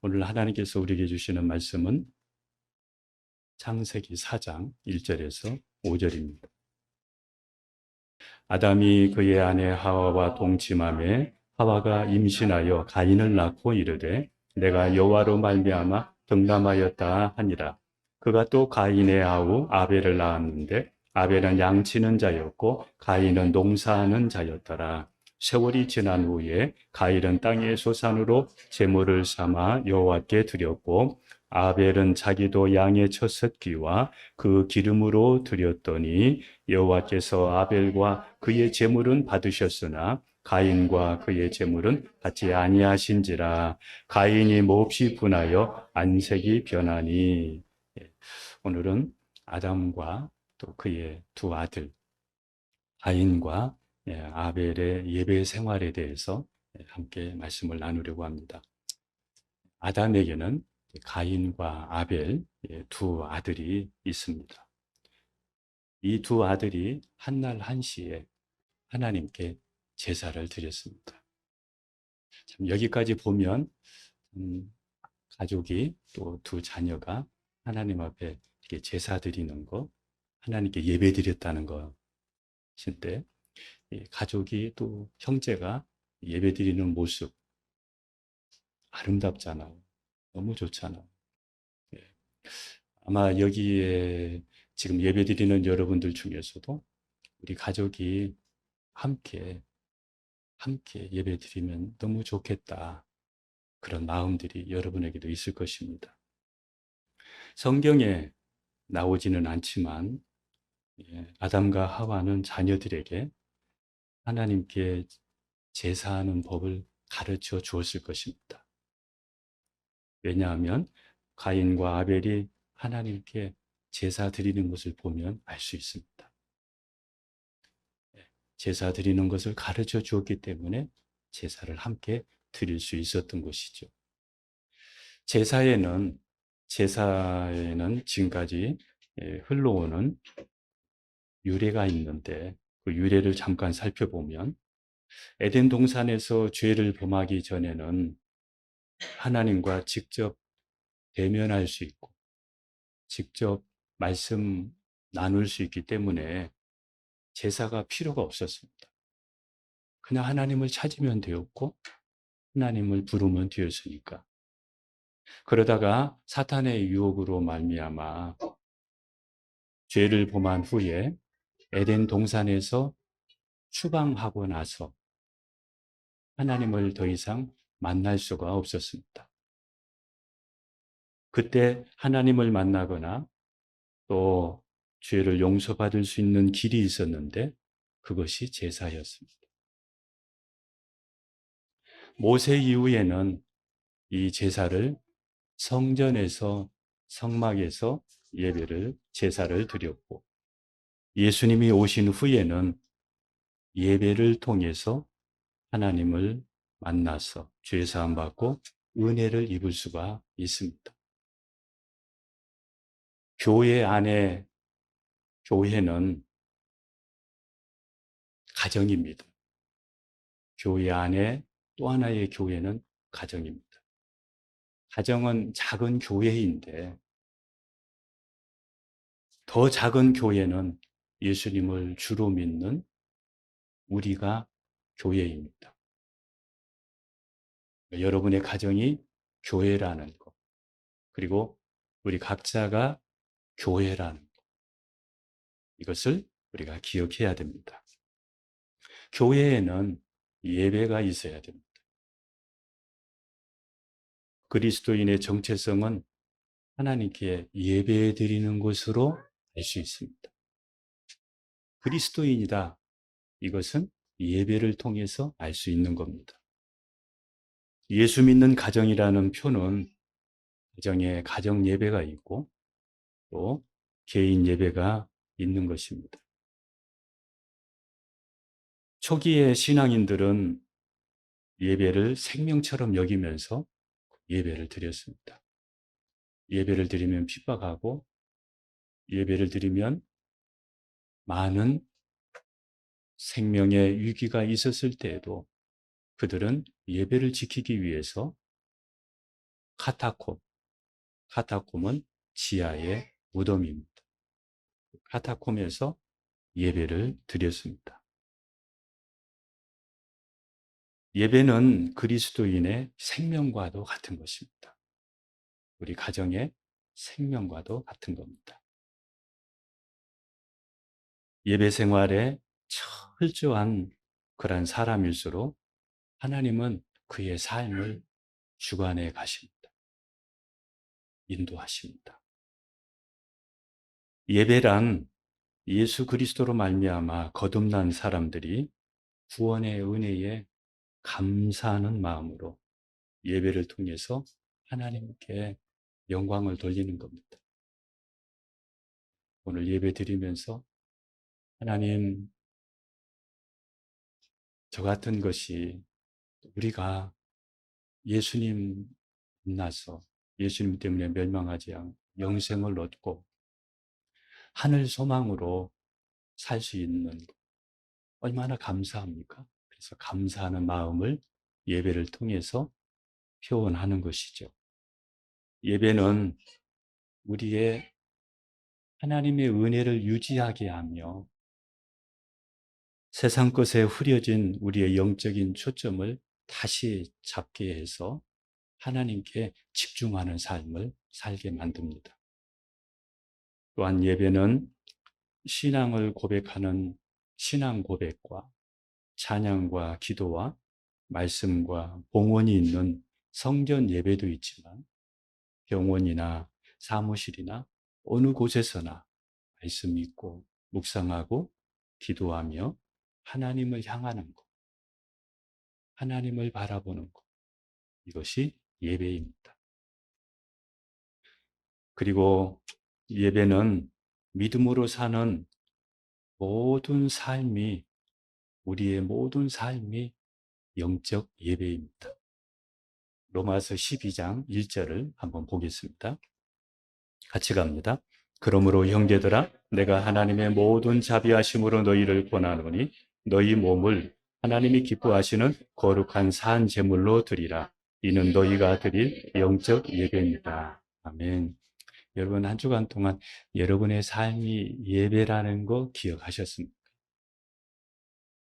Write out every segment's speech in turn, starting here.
오늘 하나님께서 우리에게 주시는 말씀은 창세기 4장 1절에서 5절입니다. 아담이 그의 아내 하와와 동침하매 하와가 임신하여 가인을 낳고 이르되 내가 여호와로 말미암아 덕남하였다 하니라. 그가 또 가인의 아우 아벨을 낳았는데 아벨은 양치는 자였고 가인은 농사하는 자였더라. 세월이 지난 후에 가인은 땅의 소산으로 제물을 삼아 여호와께 드렸고 아벨은 자기도 양의 첫 새끼와 그 기름으로 드렸더니 여호와께서 아벨과 그의 제물은 받으셨으나 가인과 그의 제물은 받지 아니하신지라. 가인이 몹시 분하여 안색이 변하니. 예, 오늘은 아담과 또 그의 두 아들 가인과 아벨의 예배 생활에 대해서 함께 말씀을 나누려고 합니다. 아담에게는 가인과 아벨 두 아들이 있습니다. 이 두 아들이 한날 한시에 하나님께 제사를 드렸습니다. 참 여기까지 보면 가족이 또 두 자녀가 하나님 앞에 이렇게 제사 드리는 거, 하나님께 예배 드렸다는 것인데, 가족이 또 형제가 예배 드리는 모습 아름답잖아요. 너무 좋잖아요. 예. 아마 여기에 지금 예배 드리는 여러분들 중에서도 우리 가족이 함께 예배 드리면 너무 좋겠다. 그런 마음들이 여러분에게도 있을 것입니다. 성경에 나오지는 않지만 아담과 하와는 자녀들에게 하나님께 제사하는 법을 가르쳐 주었을 것입니다. 왜냐하면 가인과 아벨이 하나님께 제사 드리는 것을 보면 알 수 있습니다. 제사 드리는 것을 가르쳐 주었기 때문에 제사를 함께 드릴 수 있었던 것이죠. 제사에는 지금까지 흘러오는 유래가 있는데 그 유래를 잠깐 살펴보면 에덴 동산에서 죄를 범하기 전에는 하나님과 직접 대면할 수 있고 직접 말씀 나눌 수 있기 때문에 제사가 필요가 없었습니다. 그냥 하나님을 찾으면 되었고 하나님을 부르면 되었으니까. 그러다가 사탄의 유혹으로 말미암아 죄를 범한 후에 에덴 동산에서 추방하고 나서 하나님을 더 이상 만날 수가 없었습니다. 그때 하나님을 만나거나 또 죄를 용서받을 수 있는 길이 있었는데 그것이 제사였습니다. 모세 이후에는 이 제사를 성전에서 성막에서 제사를 드렸고 예수님이 오신 후에는 예배를 통해서 하나님을 만나서 죄 사함 받고 은혜를 입을 수가 있습니다. 교회 안에 교회는 가정입니다. 교회 안에 또 하나의 교회는 가정입니다. 가정은 작은 교회인데 더 작은 교회는 예수님을 주로 믿는 우리가 교회입니다. 여러분의 가정이 교회라는 것, 그리고 우리 각자가 교회라는 것, 이것을 우리가 기억해야 됩니다. 교회에는 예배가 있어야 됩니다. 그리스도인의 정체성은 하나님께 예배 드리는 것으로 알 수 있습니다. 그리스도인이다. 이것은 예배를 통해서 알 수 있는 겁니다. 예수 믿는 가정이라는 표는 가정에 가정 예배가 있고 또 개인 예배가 있는 것입니다. 초기의 신앙인들은 예배를 생명처럼 여기면서 예배를 드렸습니다. 예배를 드리면 핍박하고 예배를 드리면 많은 생명의 위기가 있었을 때에도 그들은 예배를 지키기 위해서 카타콤. 카타콤은 지하의 무덤입니다. 카타콤에서 예배를 드렸습니다. 예배는 그리스도인의 생명과도 같은 것입니다. 우리 가정의 생명과도 같은 겁니다. 예배 생활에 철저한 그러한 사람일수록 하나님은 그의 삶을 주관해 가십니다. 인도하십니다. 예배란 예수 그리스도로 말미암아 거듭난 사람들이 구원의 은혜에 감사하는 마음으로 예배를 통해서 하나님께 영광을 돌리는 겁니다. 오늘 예배 드리면서 하나님, 저 같은 것이 우리가 예수님 만나서 예수님 때문에 멸망하지 않고 영생을 얻고 하늘 소망으로 살 수 있는 얼마나 감사합니까? 그래서 감사하는 마음을 예배를 통해서 표현하는 것이죠. 예배는 우리의 하나님의 은혜를 유지하게 하며 세상 것에 흐려진 우리의 영적인 초점을 다시 잡게 해서 하나님께 집중하는 삶을 살게 만듭니다. 또한 예배는 신앙을 고백하는 신앙 고백과 찬양과 기도와 말씀과 봉헌이 있는 성전 예배도 있지만 병원이나 사무실이나 어느 곳에서나 말씀 읽고 묵상하고 기도하며 하나님을 향하는 것, 하나님을 바라보는 것, 이것이 예배입니다. 그리고 예배는 믿음으로 사는 모든 삶이, 우리의 모든 삶이 영적 예배입니다. 로마서 12장 1절을 한번 보겠습니다. 같이 갑니다. 그러므로 형제들아, 내가 하나님의 모든 자비하심으로 너희를 권하노니 너희 몸을 하나님이 기뻐하시는 거룩한 산 제물로 드리라. 이는 너희가 드릴 영적 예배입니다. 아멘. 여러분, 한 주간 동안 여러분의 삶이 예배라는 거 기억하셨습니까?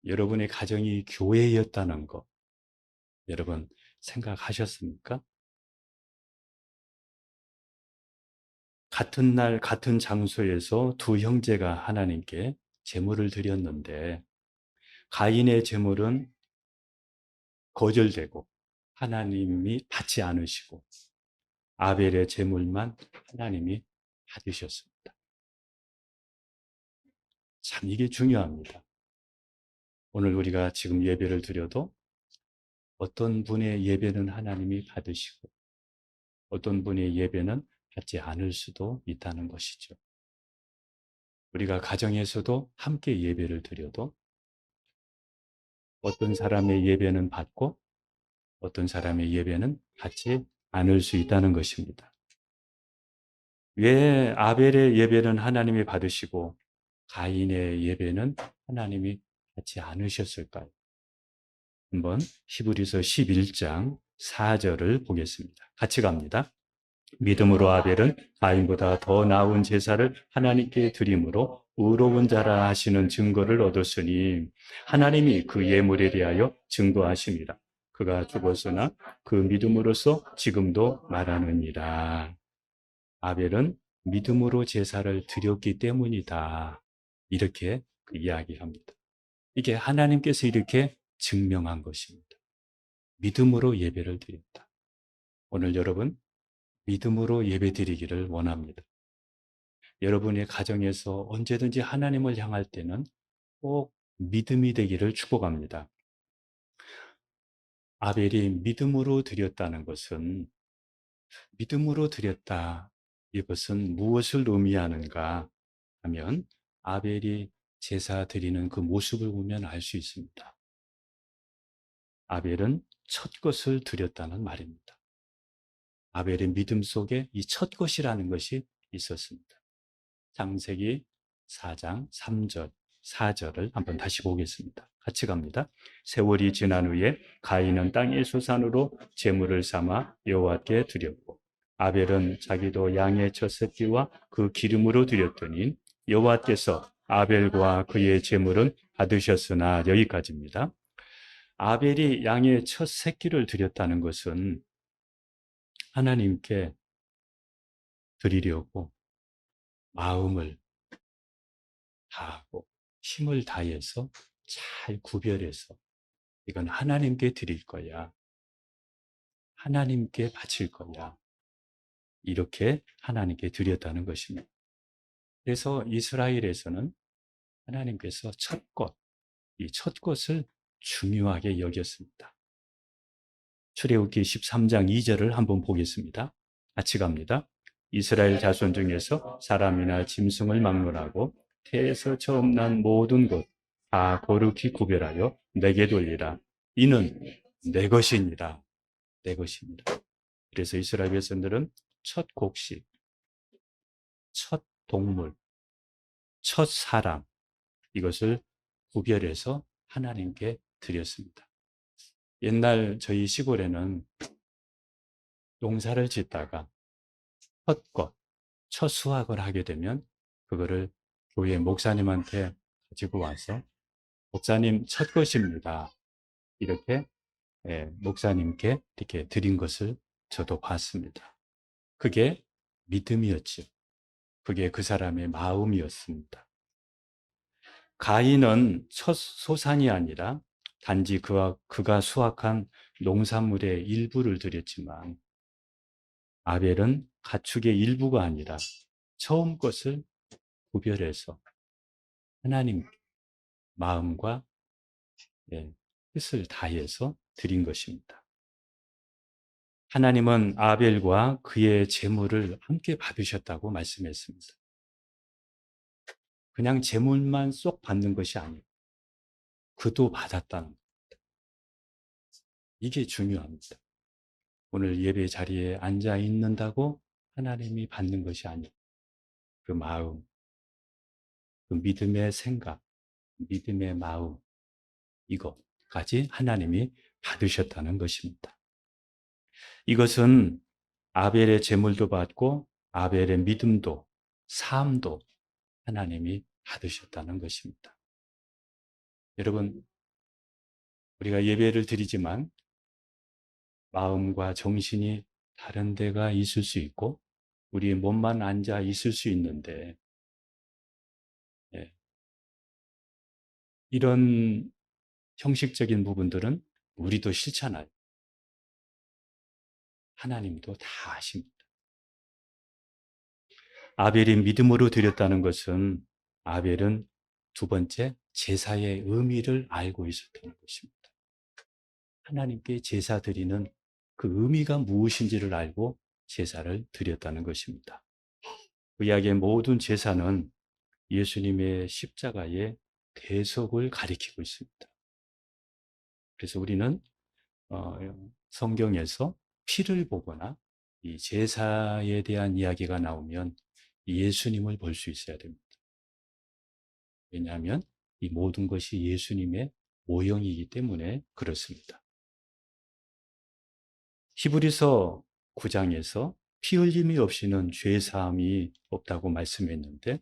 여러분의 가정이 교회였다는 거 여러분 생각하셨습니까? 같은 날 같은 장소에서 두 형제가 하나님께 제물을 드렸는데 가인의 제물은 거절되고 하나님이 받지 않으시고 아벨의 제물만 하나님이 받으셨습니다. 참 이게 중요합니다. 오늘 우리가 지금 예배를 드려도 어떤 분의 예배는 하나님이 받으시고 어떤 분의 예배는 받지 않을 수도 있다는 것이죠. 우리가 가정에서도 함께 예배를 드려도 어떤 사람의 예배는 받고 어떤 사람의 예배는 받지 않을 수 있다는 것입니다. 왜 아벨의 예배는 하나님이 받으시고 가인의 예배는 하나님이 받지 않으셨을까요? 한번 히브리서 11장 4절을 보겠습니다. 같이 갑니다. 믿음으로 아벨은 가인보다 더 나은 제사를 하나님께 드림으로 의로운 자라 하시는 증거를 얻었으니 하나님이 그 예물에 대하여 증거하십니다. 그가 죽었으나 그 믿음으로써 지금도 말하느니라. 아벨은 믿음으로 제사를 드렸기 때문이다. 이렇게 이야기합니다. 이게 하나님께서 이렇게 증명한 것입니다. 믿음으로 예배를 드린다. 오늘 여러분 믿음으로 예배 드리기를 원합니다. 여러분의 가정에서 언제든지 하나님을 향할 때는 꼭 믿음이 되기를 축복합니다. 아벨이 믿음으로 드렸다는 것은 믿음으로 드렸다. 이것은 무엇을 의미하는가 하면 아벨이 제사 드리는 그 모습을 보면 알 수 있습니다. 아벨은 첫 것을 드렸다는 말입니다. 아벨의 믿음 속에 이 첫 것이라는 것이 있었습니다. 창세기 4장 3절, 4절을 한번 다시 보겠습니다. 같이 갑니다. 세월이 지난 후에 가인은 땅의 소산으로 제물을 삼아 여호와께 드렸고 아벨은 자기도 양의 첫 새끼와 그 기름으로 드렸더니 여호와께서 아벨과 그의 제물은 받으셨으나 여기까지입니다. 아벨이 양의 첫 새끼를 드렸다는 것은 하나님께 드리려고 마음을 다하고 힘을 다해서 잘 구별해서 이건 하나님께 드릴 거야. 하나님께 바칠 거야. 이렇게 하나님께 드렸다는 것입니다. 그래서 이스라엘에서는 하나님께서 첫 것, 이 첫 것을 중요하게 여겼습니다. 출애굽기 13장 2절을 한번 보겠습니다. 같이 갑니다. 이스라엘 자손 중에서 사람이나 짐승을 막론하고 태에서 처음 난 모든 것 다 거룩히 구별하여 내게 돌리라. 이는 내 것이니라. 내 것입니다. 그래서 이스라엘 백성들은 첫 곡식, 첫 동물, 첫 사람 이것을 구별해서 하나님께 드렸습니다. 옛날 저희 시골에는 농사를 짓다가 첫 것, 첫 수확을 하게 되면 그거를 교회 목사님한테 가지고 와서 목사님 첫 것입니다. 이렇게 목사님께 이렇게 드린 것을 저도 봤습니다. 그게 믿음이었죠. 그게 그 사람의 마음이었습니다. 가인은 첫 소산이 아니라 단지 그가 수확한 농산물의 일부를 드렸지만 아벨은 가축의 일부가 아니라 처음 것을 구별해서 하나님 마음과 뜻을 다해서 드린 것입니다. 하나님은 아벨과 그의 제물을 함께 받으셨다고 말씀했습니다. 그냥 제물만 쏙 받는 것이 아니고 그도 받았다는 것. 이게 중요합니다. 오늘 예배 자리에 앉아 있는다고 하나님이 받는 것이 아니고 그 마음, 그 믿음의 생각, 믿음의 마음 이것까지 하나님이 받으셨다는 것입니다. 이것은 아벨의 제물도 받고 아벨의 믿음도 삶도 하나님이 받으셨다는 것입니다. 여러분, 우리가 예배를 드리지만 마음과 정신이 다른 데가 있을 수 있고 우리의 몸만 앉아 있을 수 있는데 이런 형식적인 부분들은 우리도 싫잖아요. 하나님도 다 아십니다. 아벨이 믿음으로 드렸다는 것은 아벨은 두 번째 제사의 의미를 알고 있었던 것입니다. 하나님께 제사 드리는 그 의미가 무엇인지를 알고 제사를 드렸다는 것입니다. 구약의 모든 제사는 예수님의 십자가의 대속을 가리키고 있습니다. 그래서 우리는 성경에서 피를 보거나 이 제사에 대한 이야기가 나오면 예수님을 볼 수 있어야 됩니다. 왜냐하면 이 모든 것이 예수님의 모형이기 때문에 그렇습니다. 히브리서 9장에서 피 흘림이 없이는 죄 사함이 없다고 말씀했는데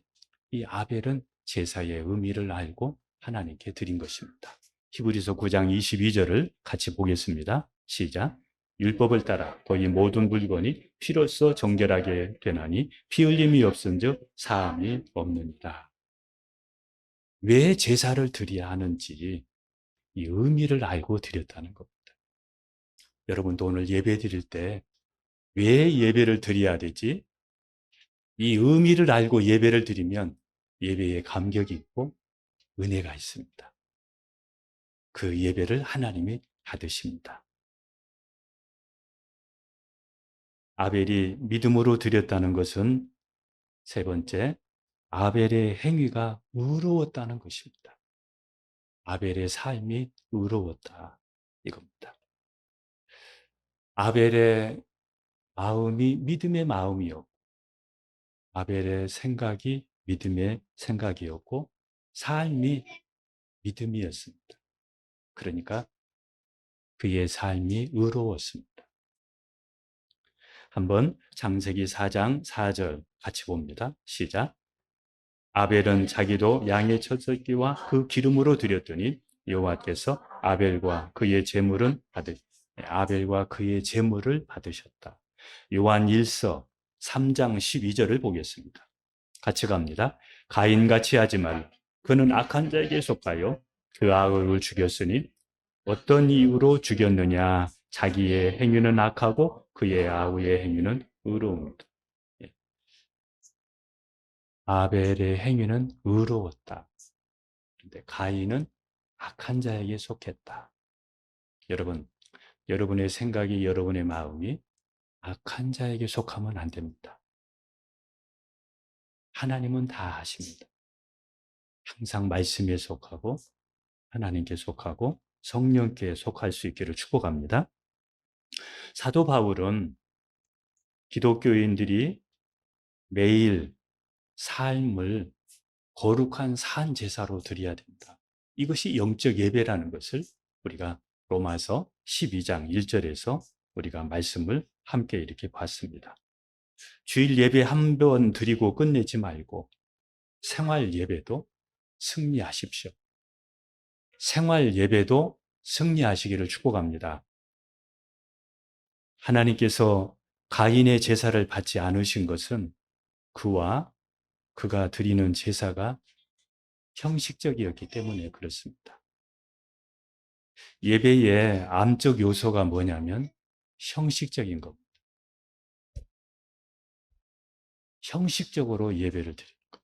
이 아벨은 제사의 의미를 알고 하나님께 드린 것입니다. 히브리서 9장 22절을 같이 보겠습니다. 시작. 율법을 따라 거의 모든 물건이 피로써 정결하게 되나니 피 흘림이 없은즉 사함이 없느니라. 왜 제사를 드려야 하는지 이 의미를 알고 드렸다는 겁니다. 여러분도 오늘 예배 드릴 때 왜 예배를 드려야 되지? 이 의미를 알고 예배를 드리면 예배에 감격이 있고 은혜가 있습니다. 그 예배를 하나님이 받으십니다. 아벨이 믿음으로 드렸다는 것은 세 번째, 아벨의 행위가 의로웠다는 것입니다. 아벨의 삶이 의로웠다. 이겁니다. 아벨의 마음이 믿음의 마음이었고, 아벨의 생각이 믿음의 생각이었고, 삶이 믿음이었습니다. 그러니까 그의 삶이 의로웠습니다. 한번 창세기 4장 4절 같이 봅니다. 시작. 아벨은 자기도 양의 첫 새끼와 그 기름으로 드렸더니 여호와께서 아벨과 그의 제물을 받으셨다. 요한 1서 3장 12절을 보겠습니다. 같이 갑니다. 가인같이 하지 말라. 그는 악한 자에게 속하여 그 아우를 죽였으니 어떤 이유로 죽였느냐? 자기의 행위는 악하고 그의 아우의 행위는 의로움이다. 예. 아벨의 행위는 의로웠다. 그런데 가인은 악한 자에게 속했다. 여러분, 여러분의 생각이, 여러분의 마음이 악한 자에게 속하면 안 됩니다. 하나님은 다 아십니다. 항상 말씀에 속하고 하나님께 속하고 성령께 속할 수 있기를 축복합니다. 사도 바울은 기독교인들이 매일 삶을 거룩한 산 제사로 드려야 된다. 이것이 영적 예배라는 것을 우리가 로마서 12장 1절에서 우리가 말씀을 함께 이렇게 봤습니다. 주일 예배 한 번 드리고 끝내지 말고 생활 예배도 승리하십시오. 생활 예배도 승리하시기를 축복합니다. 하나님께서 가인의 제사를 받지 않으신 것은 그가 드리는 제사가 형식적이었기 때문에 그렇습니다. 예배의 암적 요소가 뭐냐면 형식적인 겁니다. 형식적으로 예배를 드리는 것.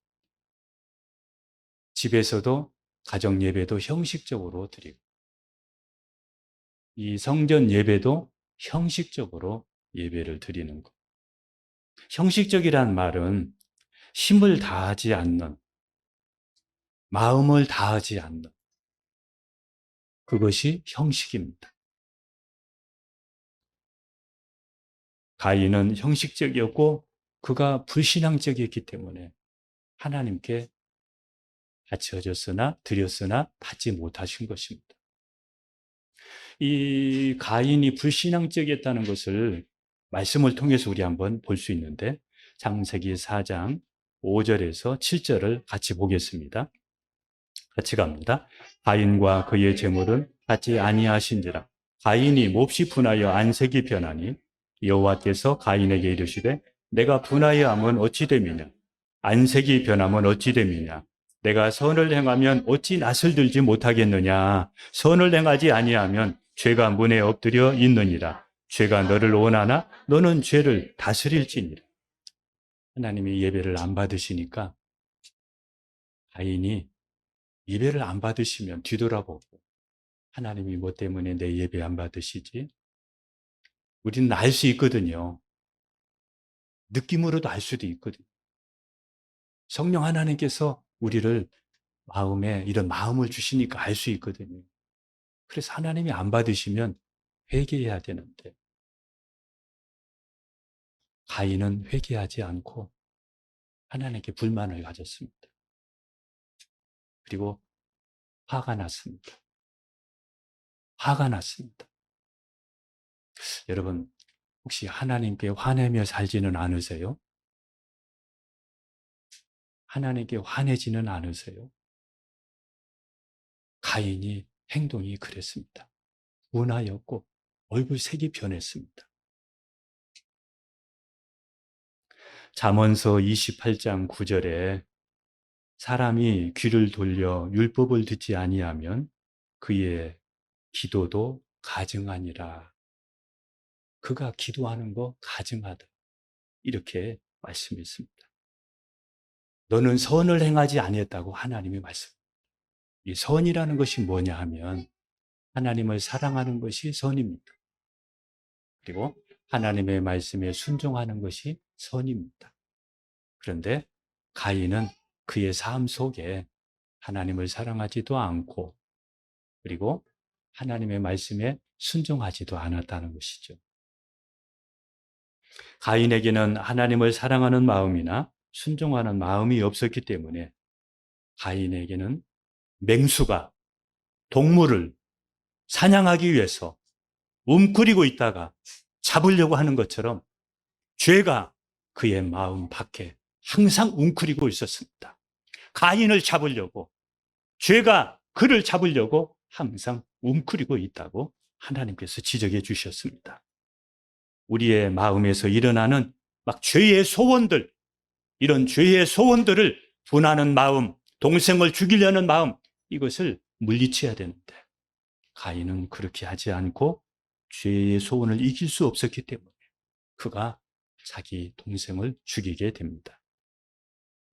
집에서도 가정 예배도 형식적으로 드리고 이 성전 예배도 형식적으로 예배를 드리는 것. 형식적이란 말은 힘을 다하지 않는, 마음을 다하지 않는 그것이 형식입니다. 가인은 형식적이었고 그가 불신앙적이었기 때문에 하나님께 바쳐졌으나 드렸으나 받지 못하신 것입니다. 이 가인이 불신앙적이었다는 것을 말씀을 통해서 우리 한번 볼 수 있는데 창세기 4장 5절에서 7절을 같이 보겠습니다. 같이 갑니다. 가인과 그의 제물은 받지 아니하신지라. 가인이 몹시 분하여 안색이 변하니 여호와께서 가인에게 이르시되 내가 분하여 함은 어찌 됨이냐? 안색이 변하면 어찌 됨이냐? 내가 선을 행하면 어찌 낯을 들지 못하겠느냐? 선을 행하지 아니하면 죄가 문에 엎드려 있느니라. 죄가 너를 원하나 너는 죄를 다스릴지니라. 하나님이 예배를 안 받으시니까 가인이 예배를 안 받으시면 뒤돌아보고 하나님이 뭐 때문에 내 예배 안 받으시지? 우리는 알 수 있거든요. 느낌으로도 알 수도 있거든요. 성령 하나님께서 우리를 마음에 이런 마음을 주시니까 알 수 있거든요. 그래서 하나님이 안 받으시면 회개해야 되는데 가인은 회개하지 않고 하나님께 불만을 가졌습니다. 그리고 화가 났습니다. 화가 났습니다. 여러분 혹시 하나님께 화내며 살지는 않으세요? 하나님께 화내지는 않으세요? 가인이 행동이 그랬습니다. 온화였고 얼굴색이 변했습니다. 잠언서 28장 9절에 사람이 귀를 돌려 율법을 듣지 아니하면 그의 기도도 가증하니라. 그가 기도하는 거 가증하다. 이렇게 말씀했습니다. 너는 선을 행하지 아니했다고 하나님이 말씀합니다. 이 선이라는 것이 뭐냐 하면 하나님을 사랑하는 것이 선입니다. 그리고 하나님의 말씀에 순종하는 것이 선입니다. 그런데 가인은 그의 삶 속에 하나님을 사랑하지도 않고 그리고 하나님의 말씀에 순종하지도 않았다는 것이죠. 가인에게는 하나님을 사랑하는 마음이나 순종하는 마음이 없었기 때문에 가인에게는 맹수가 동물을 사냥하기 위해서 움츠리고 있다가 잡으려고 하는 것처럼 죄가 그의 마음 밖에 항상 웅크리고 있었습니다. 가인을 잡으려고, 죄가 그를 잡으려고 항상 웅크리고 있다고 하나님께서 지적해 주셨습니다. 우리의 마음에서 일어나는 막 죄의 소원들, 이런 죄의 소원들을 분하는 마음, 동생을 죽이려는 마음, 이것을 물리쳐야 되는데 가인은 그렇게 하지 않고 죄의 소원을 이길 수 없었기 때문에 그가 자기 동생을 죽이게 됩니다.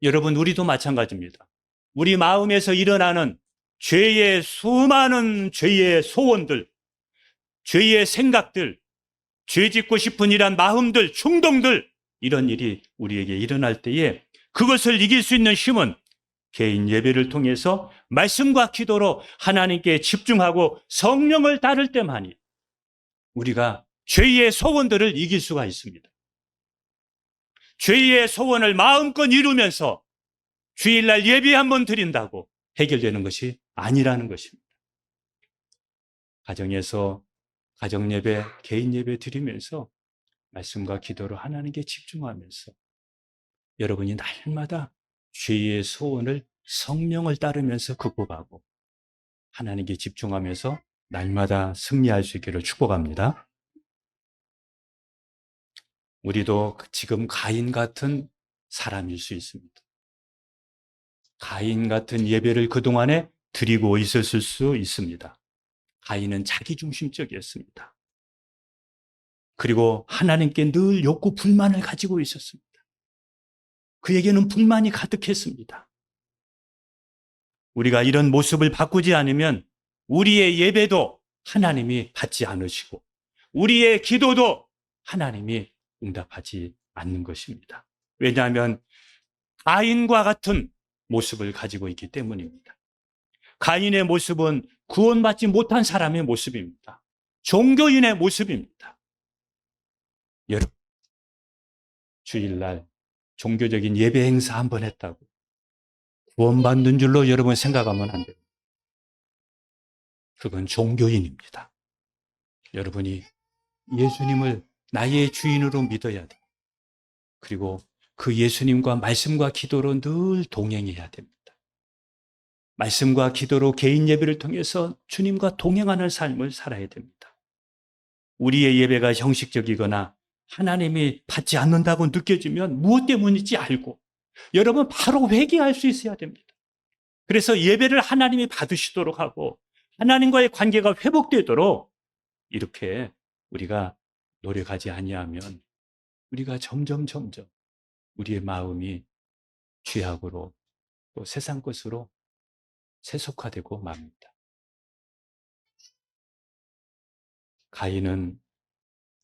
여러분, 우리도 마찬가지입니다. 우리 마음에서 일어나는 죄의 수많은 죄의 소원들, 죄의 생각들, 죄 짓고 싶은 이런 마음들, 충동들, 이런 일이 우리에게 일어날 때에 그것을 이길 수 있는 힘은 개인 예배를 통해서 말씀과 기도로 하나님께 집중하고 성령을 따를 때만이 우리가 죄의 소원들을 이길 수가 있습니다. 죄의 소원을 마음껏 이루면서 주일날 예배 한번 드린다고 해결되는 것이 아니라는 것입니다. 가정에서 가정 예배, 개인 예배 드리면서 말씀과 기도로 하나님께 집중하면서 여러분이 날마다 죄의 소원을 성령을 따르면서 극복하고 하나님께 집중하면서 날마다 승리할 수 있기를 축복합니다. 우리도 지금 가인 같은 사람일 수 있습니다. 가인 같은 예배를 그동안에 드리고 있었을 수 있습니다. 가인은 자기중심적이었습니다. 그리고 하나님께 늘 욕구, 불만을 가지고 있었습니다. 그에게는 불만이 가득했습니다. 우리가 이런 모습을 바꾸지 않으면 우리의 예배도 하나님이 받지 않으시고 우리의 기도도 하나님이 응답하지 않는 것입니다. 왜냐하면 가인과 같은 모습을 가지고 있기 때문입니다. 가인의 모습은 구원받지 못한 사람의 모습입니다. 종교인의 모습입니다. 여러분, 주일날 종교적인 예배 행사 한번 했다고 구원받는 줄로 여러분 생각하면 안 됩니다. 그건 종교인입니다. 여러분이 예수님을 나의 주인으로 믿어야 돼요. 그리고 그 예수님과 말씀과 기도로 늘 동행해야 됩니다. 말씀과 기도로 개인 예배를 통해서 주님과 동행하는 삶을 살아야 됩니다. 우리의 예배가 형식적이거나 하나님이 받지 않는다고 느껴지면 무엇 때문인지 알고 여러분 바로 회개할 수 있어야 됩니다. 그래서 예배를 하나님이 받으시도록 하고 하나님과의 관계가 회복되도록 이렇게 우리가 노력하지 아니하면 우리가 점점 우리의 마음이 죄악으로 또 세상 것으로 세속화되고 맙니다. 가인은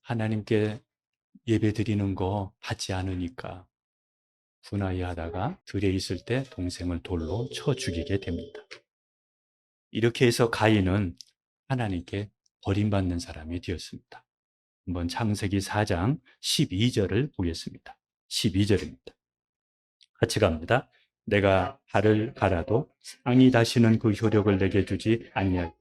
하나님께 예배 드리는 거 받지 않으니까 분하여 하다가 들에 있을 때 동생을 돌로 쳐 죽이게 됩니다. 이렇게 해서 가인은 하나님께 버림받는 사람이 되었습니다. 한번 창세기 4장 12절을 보겠습니다. 12절입니다. 같이 갑니다. 내가 발을 갈아도 땅이 다시는 그 효력을 내게 주지 아니하리라.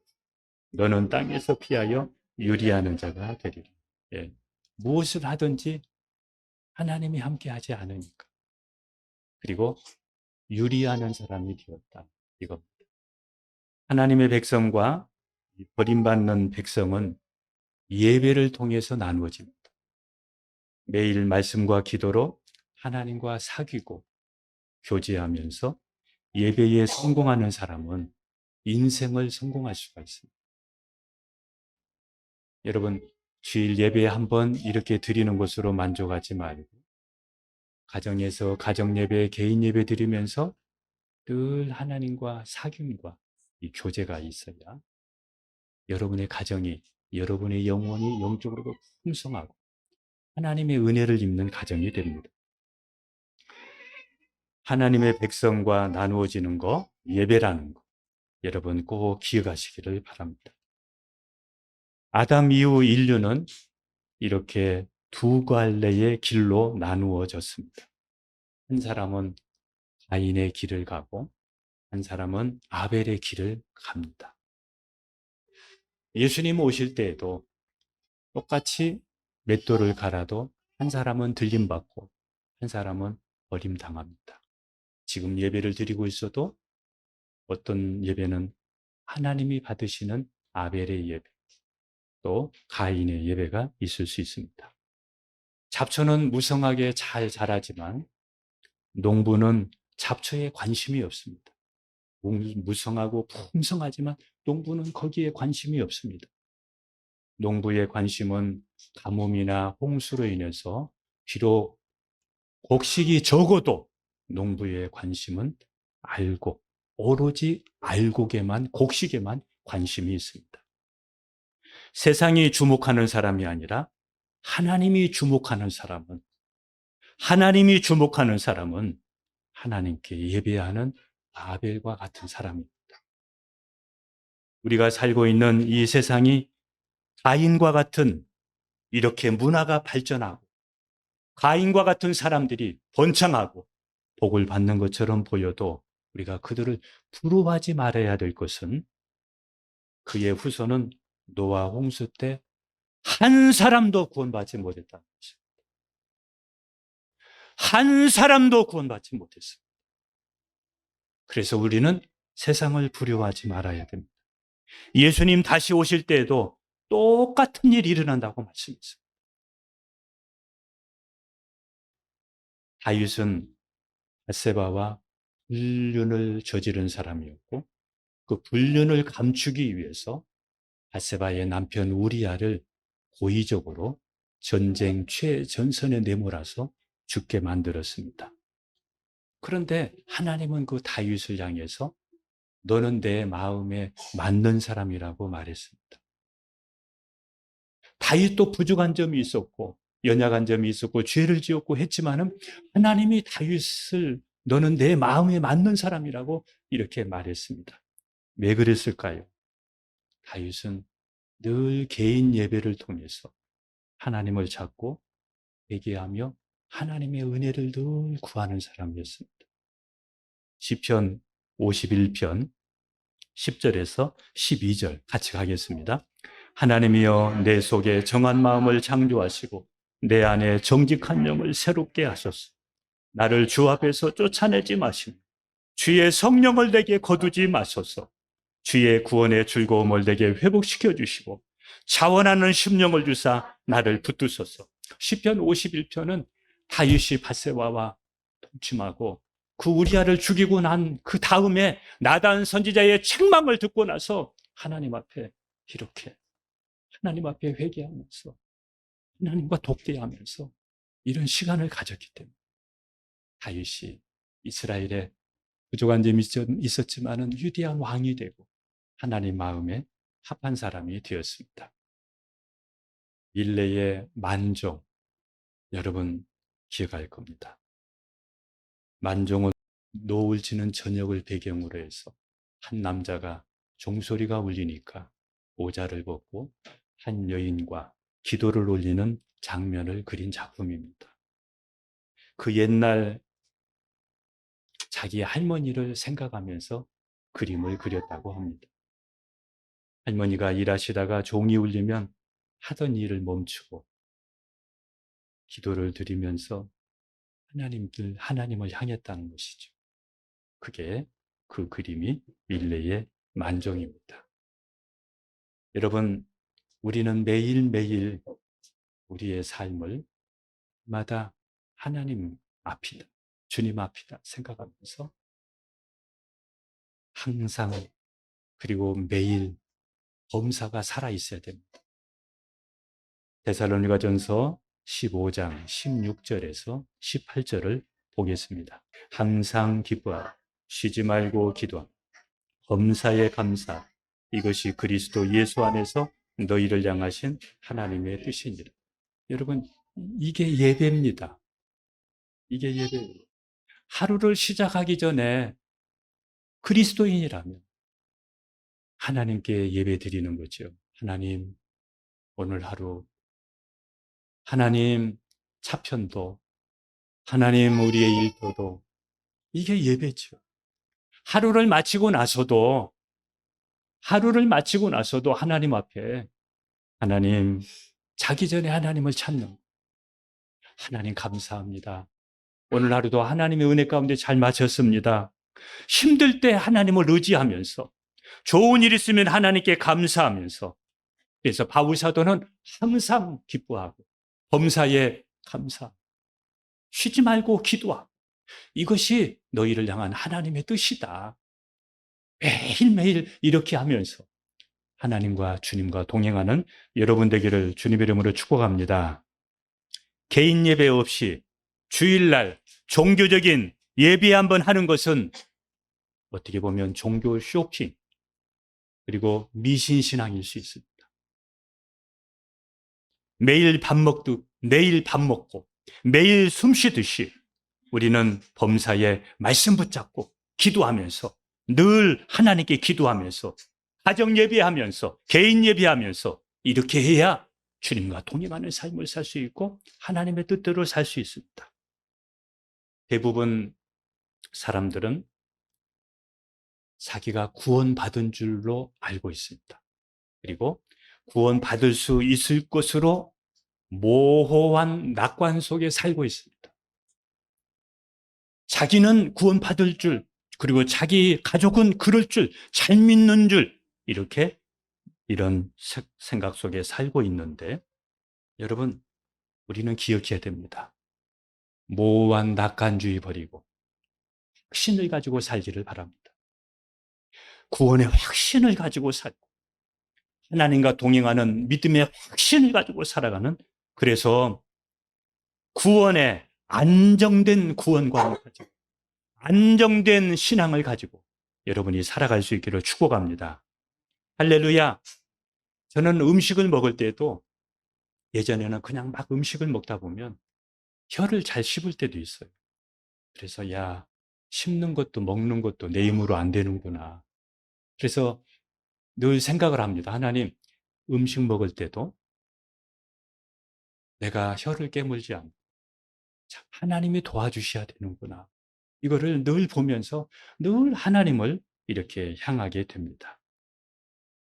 너는 땅에서 피하여 유리하는 자가 되리라. 예. 무엇을 하든지 하나님이 함께하지 않으니까. 그리고 유리하는 사람이 되었다. 이겁니다. 하나님의 백성과 버림받는 백성은 예배를 통해서 나누어집니다. 매일 말씀과 기도로 하나님과 사귀고 교제하면서 예배에 성공하는 사람은 인생을 성공할 수가 있습니다. 여러분, 주일 예배에 한번 이렇게 드리는 것으로 만족하지 말고 가정에서 가정 예배, 개인 예배 드리면서 늘 하나님과 사귐과 이 교제가 있어야 여러분의 가정이, 여러분의 영혼이 영적으로도 풍성하고 하나님의 은혜를 입는 가정이 됩니다. 하나님의 백성과 나누어지는 거, 예배라는 거, 여러분 꼭 기억하시기를 바랍니다. 아담 이후 인류는 이렇게 두 갈래의 길로 나누어졌습니다. 한 사람은 가인의 길을 가고 한 사람은 아벨의 길을 갑니다. 예수님 오실 때에도 똑같이 맷돌을 갈아도 한 사람은 들림받고 한 사람은 버림당합니다. 지금 예배를 드리고 있어도 어떤 예배는 하나님이 받으시는 아벨의 예배, 또 가인의 예배가 있을 수 있습니다. 잡초는 무성하게 잘 자라지만 농부는 잡초에 관심이 없습니다. 무성하고 풍성하지만 농부는 거기에 관심이 없습니다. 농부의 관심은 가뭄이나 홍수로 인해서 비록 곡식이 적어도 농부의 관심은 알곡, 오로지 알곡에만, 곡식에만 관심이 있습니다. 세상이 주목하는 사람이 아니라 하나님이 주목하는 사람은, 하나님이 주목하는 사람은 하나님께 예배하는 아벨과 같은 사람입니다. 우리가 살고 있는 이 세상이 가인과 같은, 이렇게 문화가 발전하고 가인과 같은 사람들이 번창하고 복을 받는 것처럼 보여도 우리가 그들을 부러워하지 말아야 될 것은, 그의 후손은 노아 홍수 때 한 사람도 구원받지 못했다는 것입니다. 한 사람도 구원받지 못했습니다. 그래서 우리는 세상을 두려워하지 말아야 됩니다. 예수님 다시 오실 때에도 똑같은 일이 일어난다고 말씀했습니다. 다윗은 밧세바와 불륜을 저지른 사람이었고, 그 불륜을 감추기 위해서 밧세바의 남편 우리아를 고의적으로 전쟁 최전선에 내몰아서 죽게 만들었습니다. 그런데 하나님은 그 다윗을 향해서 너는 내 마음에 맞는 사람이라고 말했습니다. 다윗도 부족한 점이 있었고 연약한 점이 있었고 죄를 지었고 했지만은 하나님이 다윗을 너는 내 마음에 맞는 사람이라고 이렇게 말했습니다. 왜 그랬을까요? 다윗은 늘 개인 예배를 통해서 하나님을 찾고 회개하며 하나님의 은혜를 늘 구하는 사람이었습니다. 시편 51편 10절에서 12절 같이 가겠습니다. 하나님이여 내 속에 정한 마음을 창조하시고 내 안에 정직한 영을 새롭게 하소서. 나를 주 앞에서 쫓아내지 마시고 주의 성령을 내게 거두지 마소서. 주의 구원의 즐거움을 내게 회복시켜 주시고 자원하는 심령을 주사 나를 붙드소서. 시편 51편은 다윗이 밧세바와 동침하고 그 우리아를 죽이고 난 그 다음에 나단 선지자의 책망을 듣고 나서 하나님 앞에 이렇게 하나님 앞에 회개하면서 하나님과 독대하면서 이런 시간을 가졌기 때문에 다윗이 이스라엘에 부족한 점이 있었지만은 위대한 왕이 되고 하나님 마음에 합한 사람이 되었습니다. 밀레의 만종, 여러분 기억할 겁니다. 만종은 노을 지는 저녁을 배경으로 해서 한 남자가 종소리가 울리니까 모자를 벗고 한 여인과 기도를 올리는 장면을 그린 작품입니다. 그 옛날 자기 할머니를 생각하면서 그림을 그렸다고 합니다. 할머니가 일하시다가 종이 울리면 하던 일을 멈추고 기도를 드리면서 하나님을 향했다는 것이죠. 그게 그 그림이 밀레의 만종입니다. 여러분, 우리는 매일매일 우리의 삶을 마다 하나님 앞이다, 주님 앞이다 생각하면서 항상 그리고 매일 범사가 살아있어야 됩니다. 데살로니가전서 15장 16절에서 18절을 보겠습니다. 항상 기뻐하라, 쉬지 말고 기도하라, 범사에 감사, 이것이 그리스도 예수 안에서 너희를 향하신 하나님의 뜻이니라. 여러분, 이게 예배입니다. 이게 예배예요. 하루를 시작하기 전에 그리스도인이라면 하나님께 예배 드리는 거죠. 하나님, 오늘 하루, 하나님 차편도, 하나님 우리의 일터도, 이게 예배죠. 하루를 마치고 나서도 하나님 앞에 하나님, 자기 전에 하나님을 찾는, 하나님 감사합니다. 오늘 하루도 하나님의 은혜 가운데 잘 마쳤습니다. 힘들 때 하나님을 의지하면서, 좋은 일 있으면 하나님께 감사하면서, 그래서 바울 사도는 항상 기뻐하고 범사에 감사, 쉬지 말고 기도하고, 이것이 너희를 향한 하나님의 뜻이다. 매일매일 이렇게 하면서 하나님과 주님과 동행하는 여러분 되기를 주님의 이름으로 축복합니다. 개인 예배 없이 주일날 종교적인 예배 한번 하는 것은 어떻게 보면 종교 쇼핑, 그리고 미신신앙일 수 있습니다. 매일 밥 먹고 매일 숨 쉬듯이 우리는 범사에 말씀 붙잡고 기도하면서, 늘 하나님께 기도하면서, 가정 예배하면서, 개인 예배하면서, 이렇게 해야 주님과 동행하는 삶을 살 수 있고 하나님의 뜻대로 살 수 있습니다. 대부분 사람들은 자기가 구원받은 줄로 알고 있습니다. 그리고 구원받을 수 있을 것으로 모호한 낙관 속에 살고 있습니다. 자기는 구원받을 줄, 그리고 자기 가족은 그럴 줄, 잘 믿는 줄, 이렇게 이런 생각 속에 살고 있는데, 여러분, 우리는 기억해야 됩니다. 모호한 낙관주의 버리고 확신을 가지고 살기를 바랍니다. 구원의 확신을 가지고 살고 하나님과 동행하는 믿음의 확신을 가지고 살아가는, 그래서 구원에 안정된 구원관을 가지고 안정된 신앙을 가지고 여러분이 살아갈 수 있기를 축복합니다. 할렐루야. 저는 음식을 먹을 때도 예전에는 그냥 막 음식을 먹다 보면 혀를 잘 씹을 때도 있어요. 그래서 야, 씹는 것도 먹는 것도 내 힘으로 안 되는구나. 그래서 늘 생각을 합니다. 하나님, 음식 먹을 때도 내가 혀를 깨물지 않고 하나님이 도와주셔야 되는구나. 이거를 늘 보면서 늘 하나님을 이렇게 향하게 됩니다.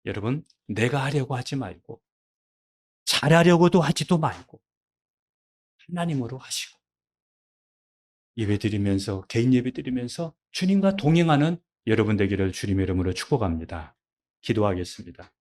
여러분, 내가 하려고 하지 말고, 잘하려고도 하지도 말고 하나님으로 하시고, 예배 드리면서, 개인 예배 드리면서 주님과 동행하는 여러분 되기를 주님의 이름으로 축복합니다. 기도하겠습니다.